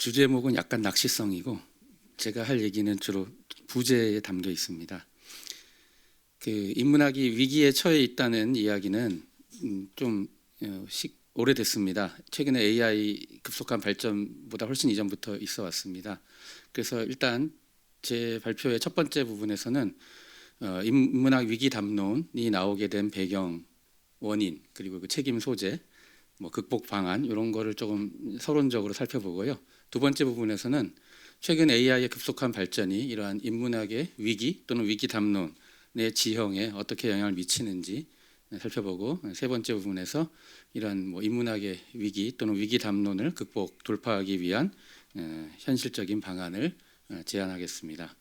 주제목은 약간 낚시성이고 제가 할 얘기는 주로 부제에 담겨 있습니다. 인문학이 위기에 처해 있다는 이야기는 좀 오래됐습니다. 최근에 AI 급속한 발전보다 훨씬 이전부터 있어 왔습니다. 그래서 일단 제 발표의 첫 번째 부분에서는 인문학 위기 담론이 나오게 된 배경, 원인, 그리고 그 책임 소재, 극복 방안 이런 거를 조금 서론적으로 살펴보고요. 두 번째 부분에서는 최근 AI의 급속한 발전이 이러한 인문학의 위기 또는 위기 담론의 지형에 어떻게 영향을 미치는지 살펴보고, 세 번째 부분에서 이러한 인문학의 위기 또는 위기 담론을 극복 돌파하기 위한 현실적인 방안을 제안하겠습니다.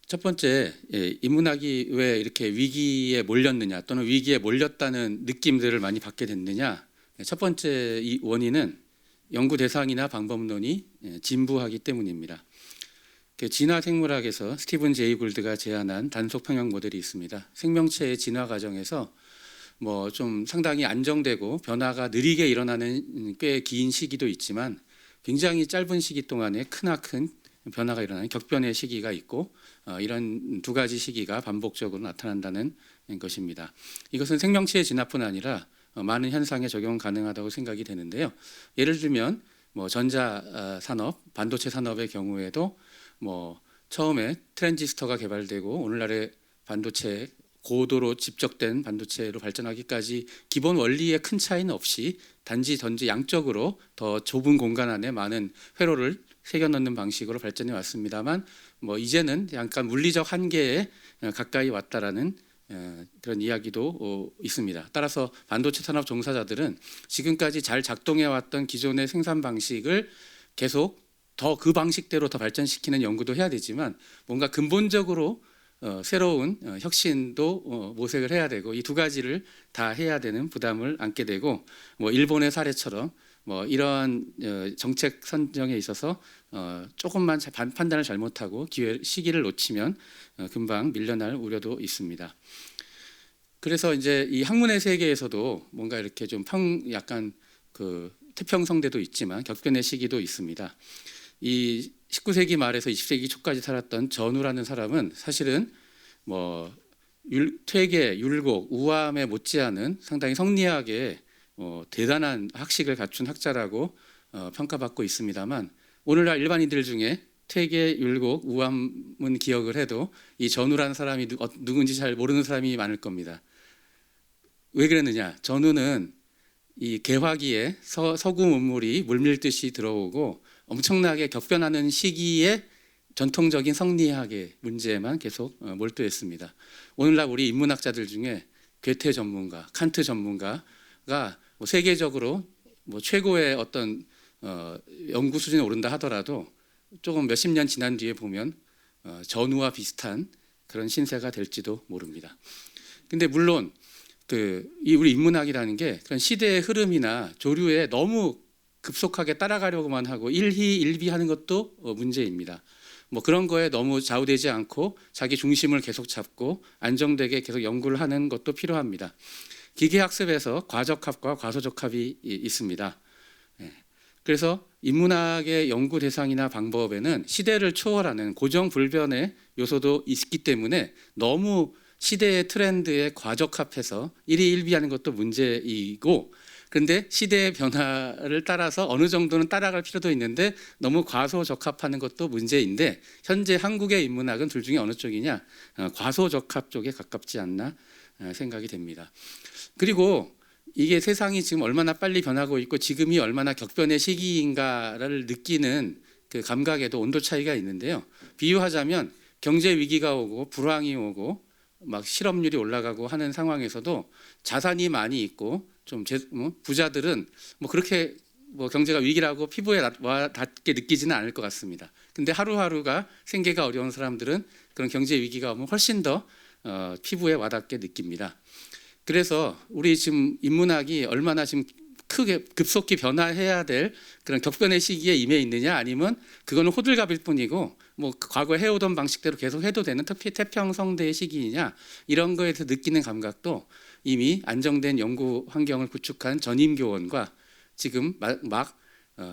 첫 번째, 인문학이 왜 이렇게 위기에 몰렸느냐 또는 위기에 몰렸다는 느낌들을 많이 받게 됐느냐. 첫 번째 이 원인은 연구 대상이나 방법론이 진부하기 때문입니다. 진화생물학에서 스티븐 제이 굴드가 제안한 단속 평형 모델이 있습니다. 생명체의 진화 과정에서 좀 상당히 안정되고 변화가 느리게 일어나는 꽤 긴 시기도 있지만 굉장히 짧은 시기 동안에 크나큰 변화가 일어나는 격변의 시기가 있고, 이런 두 가지 시기가 반복적으로 나타난다는 것입니다. 이것은 생명체의 진화뿐 아니라 많은 현상에 적용 가능하다고 생각이 되는데요. 예를 들면 전자 산업, 반도체 산업의 경우에도 처음에 트랜지스터가 개발되고 오늘날의 반도체, 고도로 집적된 반도체로 발전하기까지 기본 원리에 큰 차이는 없이 단지 양적으로 더 좁은 공간 안에 많은 회로를 새겨 넣는 방식으로 발전해 왔습니다만, 이제는 약간 물리적 한계에 가까이 왔다라는 그런 이야기도 있습니다. 따라서 반도체 산업 종사자들은 지금까지 잘 작동해 왔던 기존의 생산 방식을 계속 더 그 방식대로 더 발전시키는 연구도 해야 되지만, 뭔가 근본적으로 새로운 혁신도 모색을 해야 되고, 이 두 가지를 다 해야 되는 부담을 안게 되고, 일본의 사례처럼 이러한 정책 선정에 있어서 조금만 판단을 잘못하고 시기를 놓치면 금방 밀려날 우려도 있습니다. 그래서 이제 이 학문의 세계에서도 뭔가 이렇게 좀 약간 태평성대도 있지만 격변의 시기도 있습니다. 이 19세기 말에서 20세기 초까지 살았던 전우라는 사람은 사실은 퇴계, 율곡, 우암에 못지않은 상당히 성리학에 대단한 학식을 갖춘 학자라고 평가받고 있습니다만, 오늘날 일반인들 중에 퇴계, 율곡, 우암은 기억을 해도 이 전우라는 사람이 누군지 잘 모르는 사람이 많을 겁니다. 왜 그랬느냐? 전우는 이 개화기에 서구 문물이 물밀듯이 들어오고 엄청나게 격변하는 시기에 전통적인 성리학의 문제에만 계속 몰두했습니다. 오늘날 우리 인문학자들 중에 괴테 전문가, 칸트 전문가가 세계적으로 최고의 어떤 연구 수준에 오른다 하더라도 조금 몇십 년 지난 뒤에 보면 전우와 비슷한 그런 신세가 될지도 모릅니다. 근데 물론 우리 인문학이라는 게 그런 시대의 흐름이나 조류에 너무 급속하게 따라가려고만 하고 일희일비하는 것도 문제입니다. 그런 거에 너무 좌우되지 않고 자기 중심을 계속 잡고 안정되게 계속 연구를 하는 것도 필요합니다. 기계학습에서 과적합과 과소적합이 있습니다. 그래서 인문학의 연구 대상이나 방법에는 시대를 초월하는 고정불변의 요소도 있기 때문에 너무 시대의 트렌드에 과적합해서 일희일비하는 것도 문제이고, 그런데 시대의 변화를 따라서 어느 정도는 따라갈 필요도 있는데 너무 과소적합하는 것도 문제인데, 현재 한국의 인문학은 둘 중에 어느 쪽이냐? 과소적합 쪽에 가깝지 않나 생각이 됩니다. 그리고 이게 세상이 지금 얼마나 빨리 변하고 있고 지금이 얼마나 격변의 시기인가를 느끼는 그 감각에도 온도 차이가 있는데요. 비유하자면 경제 위기가 오고 불황이 오고 실업률이 올라가고 하는 상황에서도 자산이 많이 있고 좀 부자들은 그렇게 경제가 위기라고 피부에 닿게 느끼지는 않을 것 같습니다. 근데 하루하루가 생계가 어려운 사람들은 그런 경제 위기가 오면 훨씬 더 피부에 와닿게 느낍니다. 그래서 우리 지금 인문학이 얼마나 지금 크게 급속히 변화해야 될 그런 격변의 시기에 임해 있느냐, 아니면 그거는 호들갑일 뿐이고 과거에 해오던 방식대로 계속 해도 되는 태평성대의 시기이냐, 이런 거에 대해서 느끼는 감각도 이미 안정된 연구 환경을 구축한 전임교원과 지금 막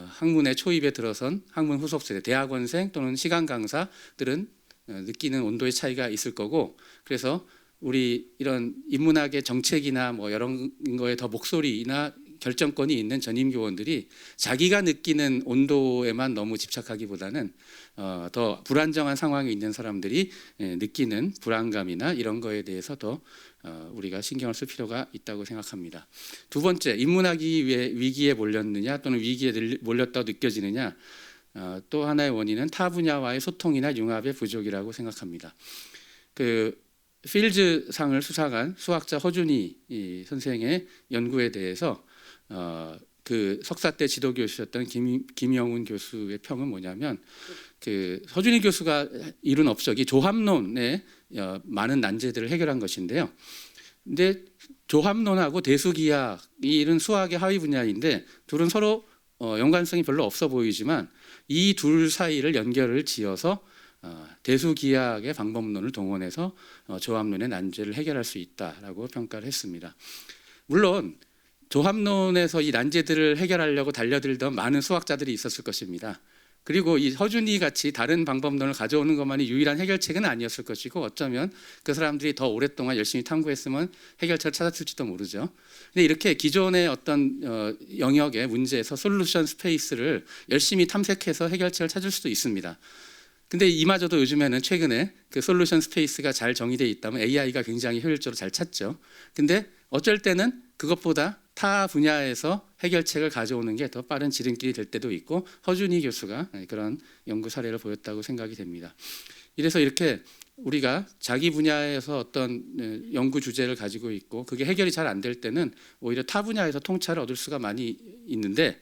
학문의 초입에 들어선 학문 후속 세대, 대학원생 또는 시간 강사들은 느끼는 온도의 차이가 있을 거고, 그래서 우리 이런 인문학의 정책이나 뭐 이런 거에 더 목소리나 결정권이 있는 전임 교원들이 자기가 느끼는 온도에만 너무 집착하기보다는 더 불안정한 상황에 있는 사람들이 느끼는 불안감이나 이런 거에 대해서 더 우리가 신경을 쓸 필요가 있다고 생각합니다. 두 번째, 인문학이 왜 위기에 몰렸느냐 또는 위기에 몰렸다고 느껴지느냐, 또 하나의 원인은 타 분야와의 소통이나 융합의 부족이라고 생각합니다. 그 필즈상을 수상한 수학자 허준희 선생의 연구에 대해서 그 석사 때 지도 교수였던 김영훈 교수의 평은 뭐냐면, 그 허준희 교수가 이룬 업적이 조합론의 많은 난제들을 해결한 것인데요. 근데 조합론하고 대수기하학이 이런 수학의 하위 분야인데 둘은 서로 연관성이 별로 없어 보이지만 이 둘 사이를 연결을 지어서 대수기하학의 방법론을 동원해서 조합론의 난제를 해결할 수 있다라고 평가를 했습니다. 물론 조합론에서 이 난제들을 해결하려고 달려들던 많은 수학자들이 있었을 것입니다. 그리고 이 허준이 같이 다른 방법론을 가져오는 것만이 유일한 해결책은 아니었을 것이고, 어쩌면 그 사람들이 더 오랫동안 열심히 탐구했으면 해결책을 찾았을지도 모르죠. 근데 이렇게 기존의 어떤 영역의 문제에서 솔루션 스페이스를 열심히 탐색해서 해결책을 찾을 수도 있습니다. 근데 이마저도 요즘에는 최근에 그 솔루션 스페이스가 잘 정의되어 있다면 AI가 굉장히 효율적으로 잘 찾죠. 근데 어쩔 때는 그것보다 타 분야에서 해결책을 가져오는 게 더 빠른 지름길이 될 때도 있고, 허준희 교수가 그런 연구 사례를 보였다고 생각이 됩니다. 이래서 이렇게 우리가 자기 분야에서 어떤 연구 주제를 가지고 있고 그게 해결이 잘 안 될 때는 오히려 타 분야에서 통찰을 얻을 수가 많이 있는데,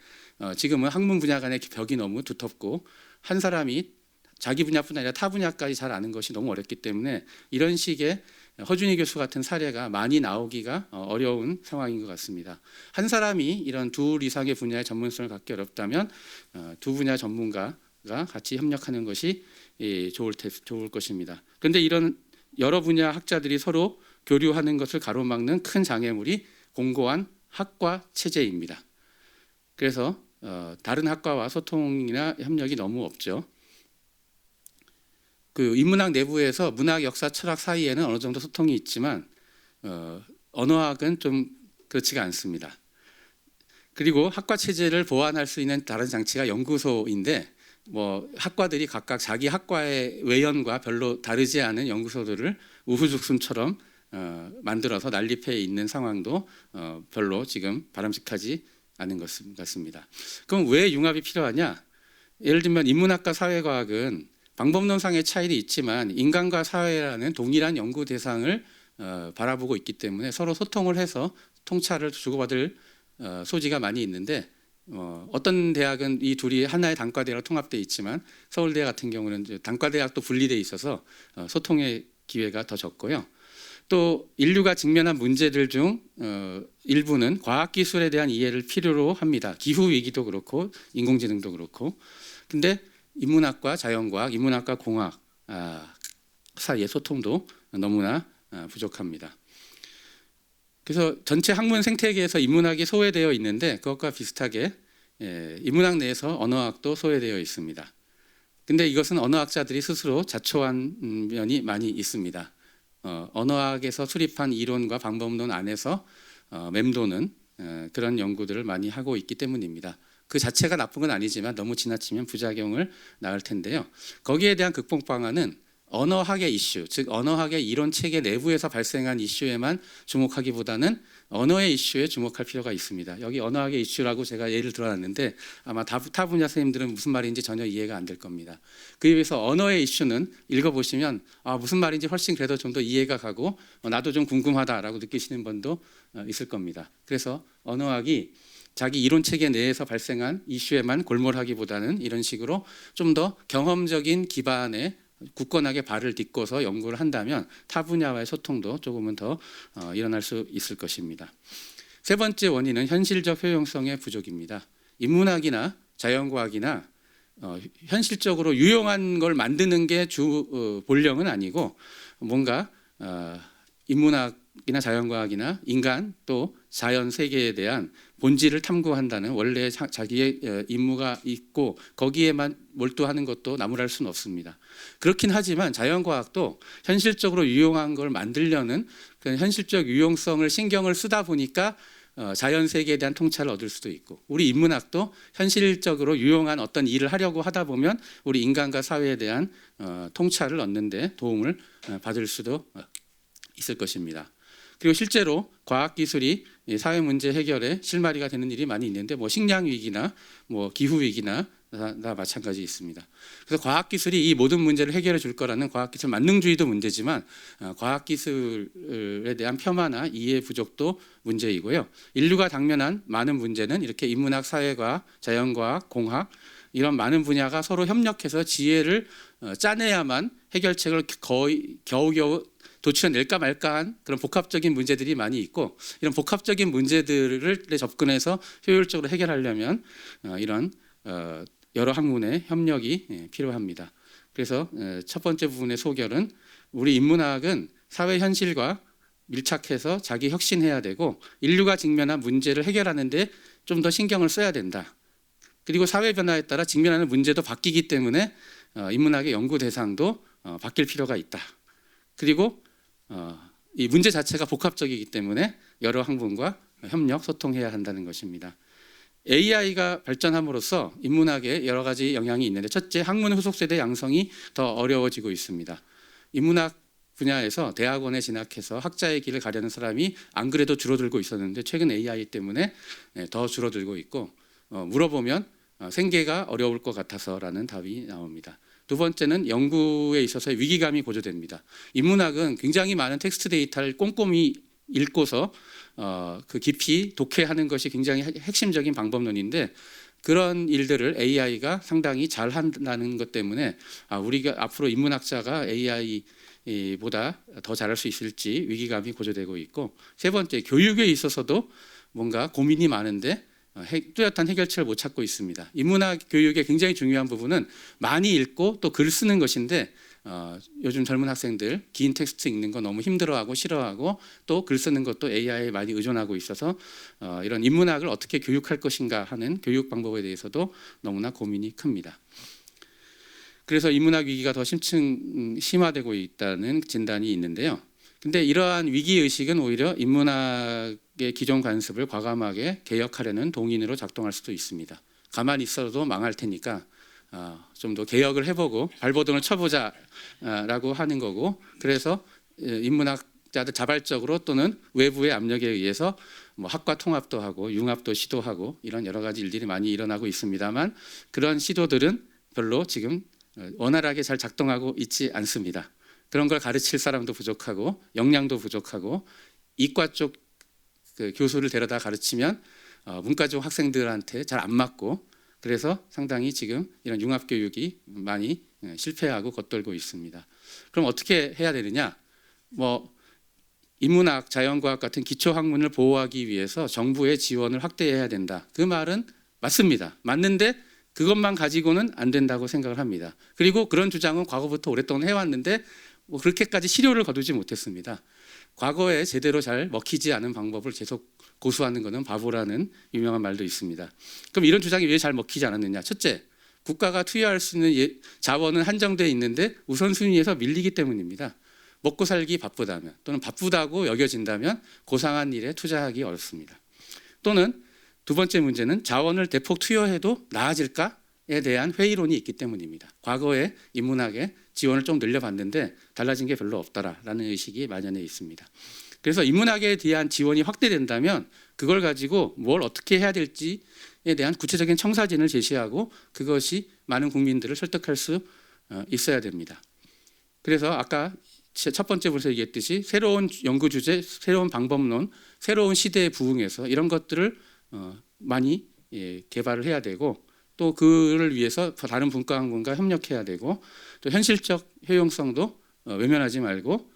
지금은 학문 분야 간의 벽이 너무 두텁고 한 사람이 자기 분야뿐 아니라 타 분야까지 잘 아는 것이 너무 어렵기 때문에 이런 식의 허준희 교수 같은 사례가 많이 나오기가 어려운 상황인 것 같습니다. 한 사람이 이런 둘 이상의 분야의 전문성을 갖기 어렵다면 두 분야 전문가가 같이 협력하는 것이 좋을 것입니다. 그런데 이런 여러 분야 학자들이 서로 교류하는 것을 가로막는 큰 장애물이 공고한 학과 체제입니다. 그래서 다른 학과와 소통이나 협력이 너무 없죠. 그 인문학 내부에서 문학, 역사, 철학 사이에는 어느 정도 소통이 있지만 언어학은 좀 그렇지가 않습니다. 그리고 학과 체제를 보완할 수 있는 다른 장치가 연구소인데, 뭐 학과들이 각각 자기 학과의 외연과 별로 다르지 않은 연구소들을 우후죽순처럼 만들어서 난립해 있는 상황도 별로 지금 바람직하지 않은 것 같습니다. 그럼 왜 융합이 필요하냐? 예를 들면 인문학과 사회과학은 방법론상의 차이는 있지만 인간과 사회라는 동일한 연구 대상을 바라보고 있기 때문에 서로 소통을 해서 통찰을 주고받을 소지가 많이 있는데, 어떤 대학은 이 둘이 하나의 단과대학으로 통합되어 있지만 서울대 같은 경우는 단과대학도 분리되어 있어서 소통의 기회가 더 적고요. 또 인류가 직면한 문제들 중 일부는 과학기술에 대한 이해를 필요로 합니다. 기후위기도 그렇고 인공지능도 그렇고. 근데 인문학과 자연과학, 인문학과 공학 사이의 소통도 너무나 부족합니다. 그래서 전체 학문 생태계에서 인문학이 소외되어 있는데 그것과 비슷하게 인문학 내에서 언어학도 소외되어 있습니다. 근데 이것은 언어학자들이 스스로 자초한 면이 많이 있습니다. 언어학에서 수립한 이론과 방법론 안에서 맴도는 그런 연구들을 많이 하고 있기 때문입니다. 그 자체가 나쁜 건 아니지만 너무 지나치면 부작용을 낳을 텐데요. 거기에 대한 극복 방안은 언어학의 이슈, 즉 언어학의 이론 체계 내부에서 발생한 이슈에만 주목하기보다는 언어의 이슈에 주목할 필요가 있습니다. 여기 언어학의 이슈라고 제가 예를 들어놨는데 아마 타 분야 선생님들은 무슨 말인지 전혀 이해가 안 될 겁니다. 그에 비해서 언어의 이슈는 읽어보시면 무슨 말인지 훨씬 그래도 좀 더 이해가 가고 나도 좀 궁금하다라고 느끼시는 분도 있을 겁니다. 그래서 언어학이 자기 이론 체계 내에서 발생한 이슈에만 골몰하기보다는 이런 식으로 좀 더 경험적인 기반에 굳건하게 발을 딛고서 연구를 한다면 타 분야와의 소통도 조금은 더 일어날 수 있을 것입니다. 세 번째 원인은 현실적 효용성의 부족입니다. 인문학이나 자연과학이나 현실적으로 유용한 걸 만드는 게 주 본령은 아니고 뭔가 인문학이나 자연과학이나 인간 또 자연 세계에 대한 본질을 탐구한다는 원래 자기의 임무가 있고 거기에만 몰두하는 것도 나무랄 수는 없습니다. 그렇긴 하지만 자연과학도 현실적으로 유용한 걸 만들려는 그 현실적 유용성을 신경을 쓰다 보니까 자연 세계에 대한 통찰을 얻을 수도 있고, 우리 인문학도 현실적으로 유용한 어떤 일을 하려고 하다 보면 우리 인간과 사회에 대한 통찰을 얻는 데 도움을 받을 수도 있을 것입니다. 그리고 실제로 과학기술이 사회 문제 해결에 실마리가 되는 일이 많이 있는데, 뭐 식량 위기나 뭐 기후 위기나 다 마찬가지 있습니다. 그래서 과학기술이 이 모든 문제를 해결해 줄 거라는 과학기술 만능주의도 문제지만, 과학기술에 대한 폄하나 이해 부족도 문제이고요. 인류가 당면한 많은 문제는 이렇게 인문학, 사회과학, 자연과학, 공학 이런 많은 분야가 서로 협력해서 지혜를 짜내야만 해결책을 거의 겨우겨우 도출해낼까 말까한 그런 복합적인 문제들이 많이 있고, 이런 복합적인 문제들을 접근해서 효율적으로 해결하려면 이런 여러 학문의 협력이 필요합니다. 그래서 첫 번째 부분의 소결은, 우리 인문학은 사회 현실과 밀착해서 자기 혁신해야 되고 인류가 직면한 문제를 해결하는 데 좀 더 신경을 써야 된다. 그리고 사회 변화에 따라 직면하는 문제도 바뀌기 때문에 인문학의 연구 대상도 바뀔 필요가 있다. 그리고 이 문제 자체가 복합적이기 때문에 여러 학문과 협력, 소통해야 한다는 것입니다. AI가 발전함으로써 인문학에 여러 가지 영향이 있는데, 첫째, 학문 후속 세대 양성이 더 어려워지고 있습니다. 인문학 분야에서 대학원에 진학해서 학자의 길을 가려는 사람이 안 그래도 줄어들고 있었는데 최근 AI 때문에 더 줄어들고 있고, 물어보면 생계가 어려울 것 같아서라는 답이 나옵니다. 두 번째는 연구에 있어서의 위기감이 고조됩니다. 인문학은 굉장히 많은 텍스트 데이터를 꼼꼼히 읽고서 그 깊이 독해하는 것이 굉장히 핵심적인 방법론인데, 그런 일들을 AI가 상당히 잘 한다는 것 때문에 우리가 앞으로 인문학자가 AI보다 더 잘할 수 있을지 위기감이 고조되고 있고, 세 번째, 교육에 있어서도 뭔가 고민이 많은데 뚜렷한 해결책을 못 찾고 있습니다. 인문학 교육의 굉장히 중요한 부분은 많이 읽고 또 글 쓰는 것인데, 요즘 젊은 학생들 긴 텍스트 읽는 거 너무 힘들어하고 싫어하고 또 글 쓰는 것도 AI에 많이 의존하고 있어서 이런 인문학을 어떻게 교육할 것인가 하는 교육 방법에 대해서도 너무나 고민이 큽니다. 그래서 인문학 위기가 더 심화되고 있다는 진단이 있는데요. 근데 이러한 위기의식은 오히려 인문학의 기존 관습을 과감하게 개혁하려는 동인으로 작동할 수도 있습니다. 가만히 있어도 망할 테니까 좀 더 개혁을 해보고 발버둥을 쳐보자라고 하는 거고, 그래서 인문학자들 자발적으로 또는 외부의 압력에 의해서 뭐 학과 통합도 하고 융합도 시도하고 이런 여러 가지 일들이 많이 일어나고 있습니다만, 그런 시도들은 별로 지금 원활하게 잘 작동하고 있지 않습니다. 그런 걸 가르칠 사람도 부족하고 역량도 부족하고, 이과 쪽 그 교수를 데려다 가르치면 문과 쪽 학생들한테 잘 안 맞고, 그래서 상당히 지금 이런 융합 교육이 많이 실패하고 겉돌고 있습니다. 그럼 어떻게 해야 되느냐? 뭐 인문학, 자연과학 같은 기초 학문을 보호하기 위해서 정부의 지원을 확대해야 된다. 그 말은 맞습니다. 맞는데 그것만 가지고는 안 된다고 생각을 합니다. 그리고 그런 주장은 과거부터 오랫동안 해왔는데 뭐 그렇게까지 실효를 거두지 못했습니다. 과거에 제대로 잘 먹히지 않은 방법을 계속 고수하는 것은 바보라는 유명한 말도 있습니다. 그럼 이런 주장이 왜 잘 먹히지 않았느냐? 첫째, 국가가 투여할 수 있는 자원은 한정되어 있는데 우선순위에서 밀리기 때문입니다. 먹고 살기 바쁘다면 또는 바쁘다고 여겨진다면 고상한 일에 투자하기 어렵습니다. 또는 두 번째 문제는 자원을 대폭 투여해도 나아질까에 대한 회의론이 있기 때문입니다. 과거에 인문학에 지원을 좀 늘려봤는데 달라진 게 별로 없다라는 의식이 만연해 있습니다. 그래서 인문학에 대한 지원이 확대된다면 그걸 가지고 뭘 어떻게 해야 될지에 대한 구체적인 청사진을 제시하고 그것이 많은 국민들을 설득할 수 있어야 됩니다. 그래서 아까 첫 번째 부분에서 얘기했듯이 새로운 연구 주제, 새로운 방법론, 새로운 시대에 부응해서 이런 것들을 많이 개발을 해야 되고, 또 그를 위해서 다른 분과 학문과 협력해야 되고, 또 현실적 효용성도 외면하지 말고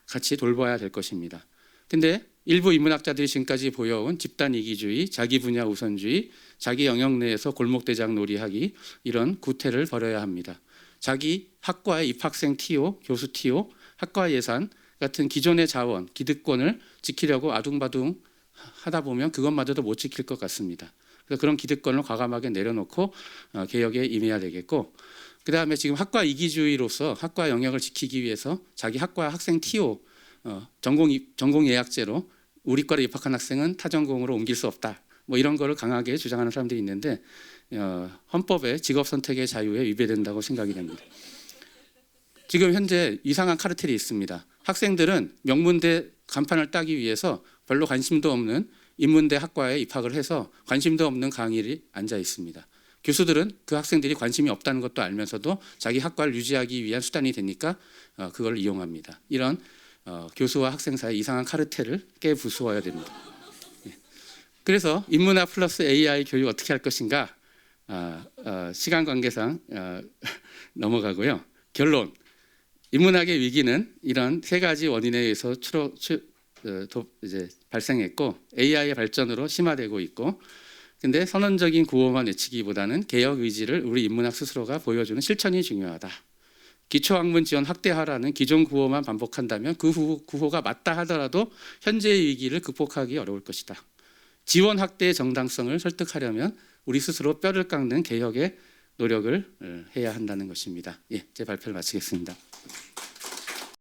같이 돌봐야 될 것입니다. 근데 일부 인문학자들이 지금까지 보여온 집단 이기주의, 자기 분야 우선주의, 자기 영역 내에서 골목대장 놀이하기, 이런 구태를 버려야 합니다. 자기 학과의 입학생 TO, 교수 TO, 학과 예산, 같은 기존의 자원, 기득권을 지키려고 아둥바둥 하다 보면 그것마저도 못 지킬 것 같습니다. 그래서 그런 기득권을 과감하게 내려놓고 개혁에 임해야 되겠고, 그다음에 지금 학과 이기주의로서 학과 영역을 지키기 위해서 자기 학과 학생 TO 전공 예약제로 우리 과에 입학한 학생은 타 전공으로 옮길 수 없다. 뭐 이런 거를 강하게 주장하는 사람들이 있는데 헌법의 직업 선택의 자유에 위배된다고 생각이 됩니다. 지금 현재 이상한 카르텔이 있습니다. 학생들은 명문대 간판을 따기 위해서 별로 관심도 없는 인문대 학과에 입학을 해서 관심도 없는 강의를 앉아 있습니다. 교수들은 그 학생들이 관심이 없다는 것도 알면서도 자기 학과를 유지하기 위한 수단이 되니까 그걸 이용합니다. 이런 교수와 학생 사이 이상한 카르텔을 깨부수어야 됩니다. 그래서 인문학 플러스 AI 교육 어떻게 할 것인가, 시간 관계상 넘어가고요. 결론, 인문학의 위기는 이런 세 가지 원인에 의해서 이제 발생했고 AI의 발전으로 심화되고 있고, 근데 선언적인 구호만 외치기보다는 개혁 의지를 우리 인문학 스스로가 보여주는 실천이 중요하다. 기초학문 지원 확대하라는 기존 구호만 반복한다면 그 구호가 맞다 하더라도 현재의 위기를 극복하기 어려울 것이다. 지원 확대의 정당성을 설득하려면 우리 스스로 뼈를 깎는 개혁의 노력을 해야 한다는 것입니다. 제 발표를 마치겠습니다.